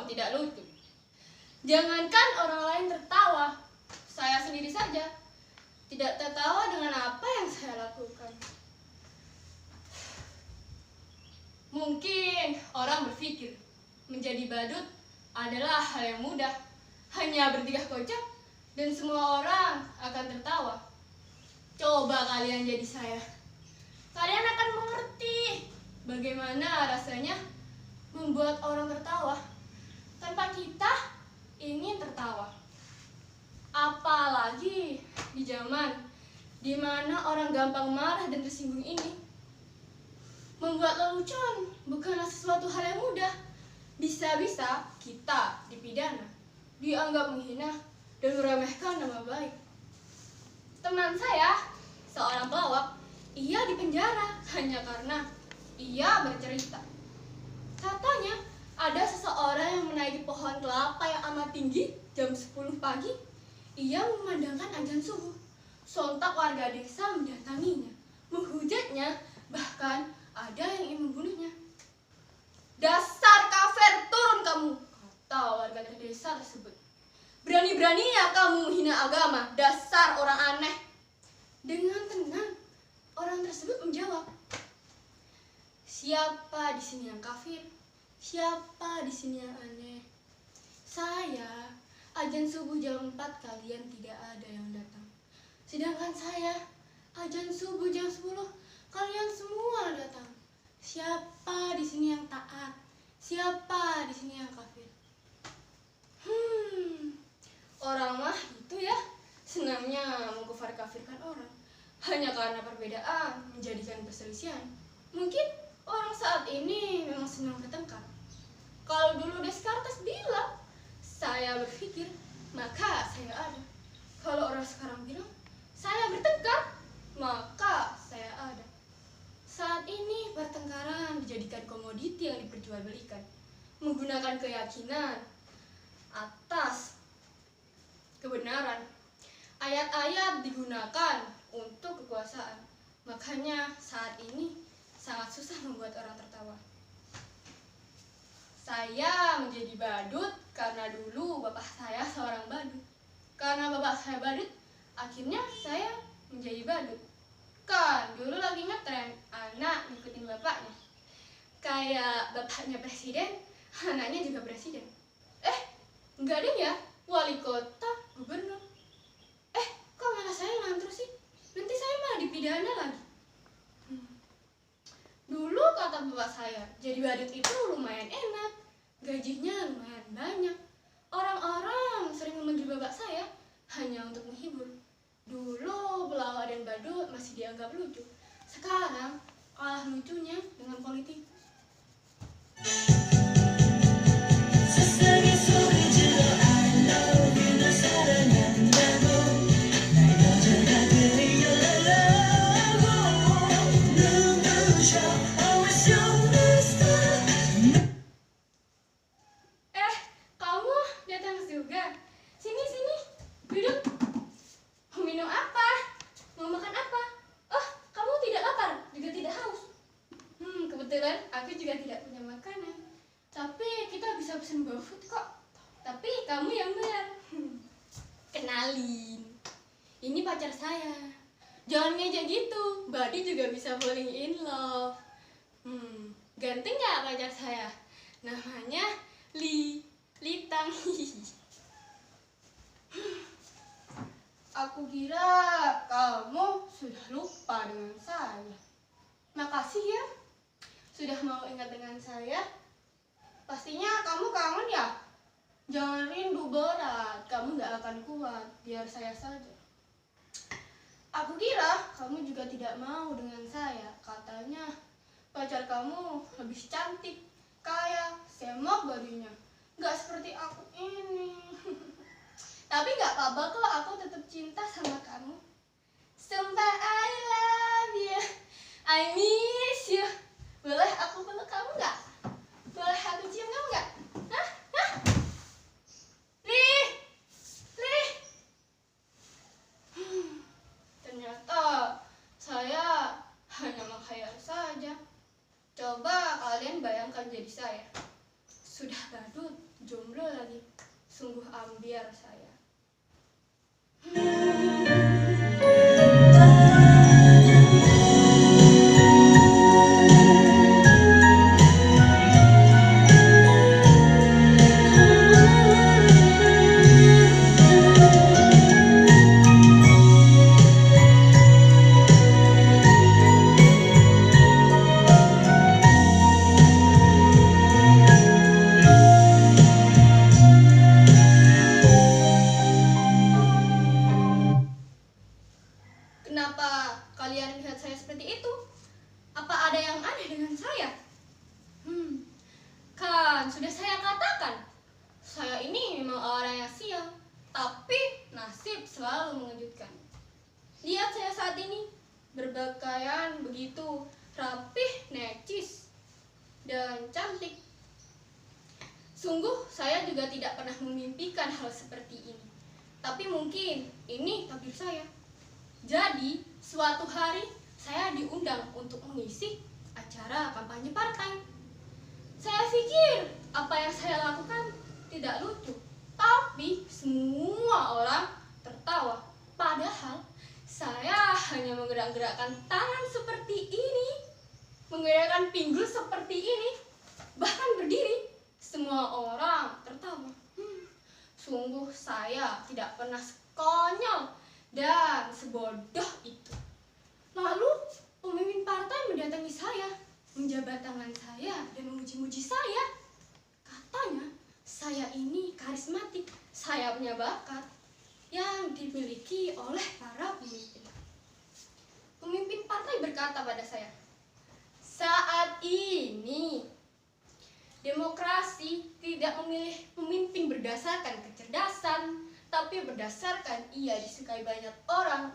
tidak lucu. Jangankan orang lain tertawa, saya sendiri saja tidak tertawa dengan apa yang saya lakukan. Mungkin orang berpikir menjadi badut adalah hal yang mudah, hanya bertingkah kocak dan semua orang akan tertawa. Coba kalian jadi saya, kalian akan mengerti bagaimana rasanya membuat orang tertawa tanpa kita ingin tertawa. Apalagi di zaman di mana orang gampang marah dan tersinggung ini. Membuat lelucon bukanlah sesuatu hal yang mudah. Bisa-bisa kita dipidana, dianggap menghina, dan meremehkan nama baik. Teman saya, seorang pelawak, ia dipenjara hanya karena ia bercerita. Katanya, ada seseorang yang menaiki pohon kelapa yang amat tinggi jam 10 pagi. Ia memandangkan azan subuh. Sontak warga desa mendatanginya, menghujatnya, bahkan ada yang ingin membunuhnya. Dasar kafir, turun kamu, kata warga desa tersebut. Berani-beraninya kamu menghina agama, dasar orang aneh. Dengan tenang, orang tersebut menjawab, siapa di sini yang kafir? Siapa di sini yang aneh? Saya, azan subuh jam 4 kalian tidak ada yang datang. Sedangkan saya, azan subuh jam 10 kalian semua datang. Siapa di sini yang taat? Siapa di sini yang kafir? Orang mah itu ya, senangnya mengkafir-kafirkan orang. Hanya karena perbedaan menjadikan perselisihan. Mungkin orang saat ini memang senang bertengkar. Kalau dulu Descartes bilang, saya berpikir, maka saya ada. Kalau orang sekarang bilang, saya bertengkar, maka saya ada. Saat ini pertengkaran dijadikan komoditi yang diperjualbelikan, menggunakan keyakinan atas kebenaran. Ayat-ayat digunakan untuk kekuasaan. Makanya saat ini sangat susah membuat orang tertawa. Saya menjadi badut karena dulu bapak saya seorang badut. Karena bapak saya badut, akhirnya saya menjadi badut. Kan dulu lagi ngetren anak ngikutin bapaknya. Kayak bapaknya presiden, anaknya juga presiden. Enggak deh ya, wali kota, gubernur. Kok malah saya ngantru sih? Nanti saya malah dipidana lagi. Dulu kata bapak saya, jadi badut itu lumayan enak, gajinya lumayan banyak. Orang-orang sering memanggil bapak saya hanya untuk menghibur. Dulu pelawak dan badut masih dianggap lucu. Sekarang kalah lucunya dengan politik. Kamu datang juga. Sini, duduk. Mau minum apa? Mau makan apa? Oh, kamu tidak lapar, juga tidak haus. Kebetulan aku juga tidak punya makanan. Tapi kita bisa pesen GoFood kok. Tapi kamu yang bayar. Kenalin, ini pacar saya. Jangan ngejek gitu, Badi juga bisa falling in love. Ganteng gak pacar saya? Namanya Litang. Aku kira kamu sudah lupa dengan saya. Makasih ya, sudah mau ingat dengan saya. Pastinya kamu kangen ya? Jangan rindu berat, kamu gak akan kuat, biar saya saja. Aku kira kamu juga tidak mau dengan saya. Katanya pacar kamu lebih cantik, kaya, semok badannya. Gak seperti aku ini. Tapi gak apa-apa kok, aku tetap cinta sama kamu. Sumpah I love you, I miss you. Boleh aku peluk kamu gak? Boleh aku cium kamu gak? Hah? Ternyata saya hanya menghayal saja. Coba kalian bayangkan jadi saya. Sudah badut, jomblo lagi. Sungguh ambiar saya. Kenapa kalian lihat saya seperti itu? Apa ada yang aneh dengan saya? Kan sudah saya katakan, saya ini memang orang yang sial, tapi nasib selalu mengejutkan. Lihat saya saat ini, berpakaian begitu rapih, necis, dan cantik. Sungguh saya juga tidak pernah memimpikan hal seperti ini. Tapi mungkin ini takdir saya. Jadi, suatu hari saya diundang untuk mengisi acara kampanye partai. Saya pikir apa yang saya lakukan tidak lucu, tapi semua orang tertawa. Padahal saya hanya menggerak-gerakkan tangan seperti ini, menggerakkan pinggul seperti ini, bahkan berdiri. Semua orang tertawa. Sungguh saya tidak pernah sekonyol dan sebodoh itu. Lalu pemimpin partai mendatangi saya, menjabat tangan saya dan memuji-muji saya. Katanya saya ini karismatik, saya punya bakat yang dimiliki oleh para pemimpin. Pemimpin partai berkata pada saya, saat ini demokrasi tidak memilih pemimpin berdasarkan kecerdasan, tapi berdasarkan ia disukai banyak orang.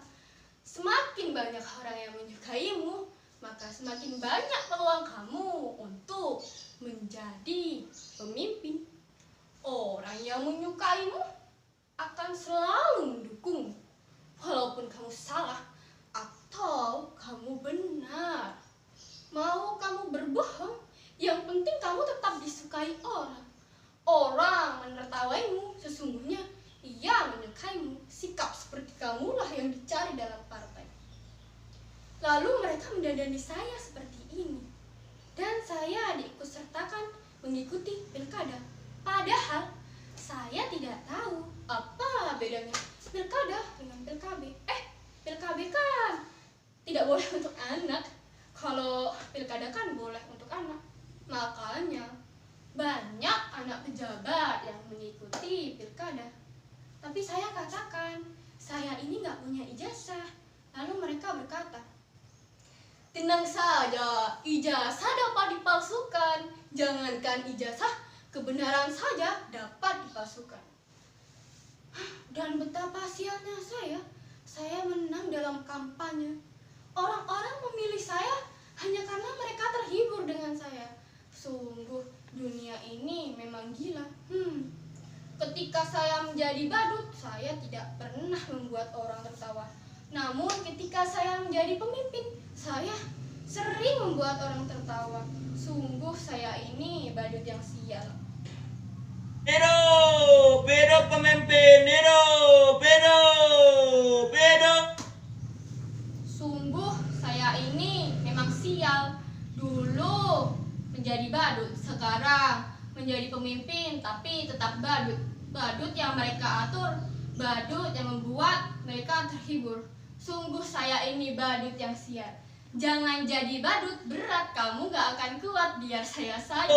Semakin banyak orang yang menyukaimu, maka semakin banyak peluang kamu untuk menjadi pemimpin. Orang yang menyukaimu akan selalu mendukung, walaupun kamu salah atau kamu benar. Mau kamu berbohong, yang penting kamu tetap disukai orang. Orang menertawaimu, sesungguhnya ia menyukaimu. Sikap seperti kamulah yang dicari dalam partai. Lalu mereka mendandani saya seperti ini, dan saya diikutsertakan mengikuti pilkada. Padahal saya tidak tahu apa bedanya pilkada dengan PKB. PKB kan tidak boleh untuk anak. Kalau pilkada kan boleh untuk anak. Makanya banyak anak pejabat yang mengikuti pilkada. Tapi saya katakan, saya ini nggak punya ijazah. Lalu mereka berkata, tenang saja, ijazah dapat dipalsukan. Jangankan ijazah, kebenaran saja dapat dipalsukan. Dan betapa sialnya saya menang dalam kampanye. Orang-orang memilih saya hanya karena mereka terhibur dengan saya. Sungguh, dunia ini memang gila. Ketika saya menjadi badut, saya tidak pernah membuat orang tertawa. Namun ketika saya menjadi pemimpin, saya sering membuat orang tertawa. Sungguh saya ini badut yang sial. Bedo pemimpin, bedo. Sungguh saya ini memang sial. Dulu menjadi badut, sekarang menjadi pemimpin, tapi tetap badut. Badut yang mereka atur, badut yang membuat mereka terhibur. Sungguh saya ini badut yang sial. Jangan jadi badut, berat, kamu gak akan kuat, biar saya saja.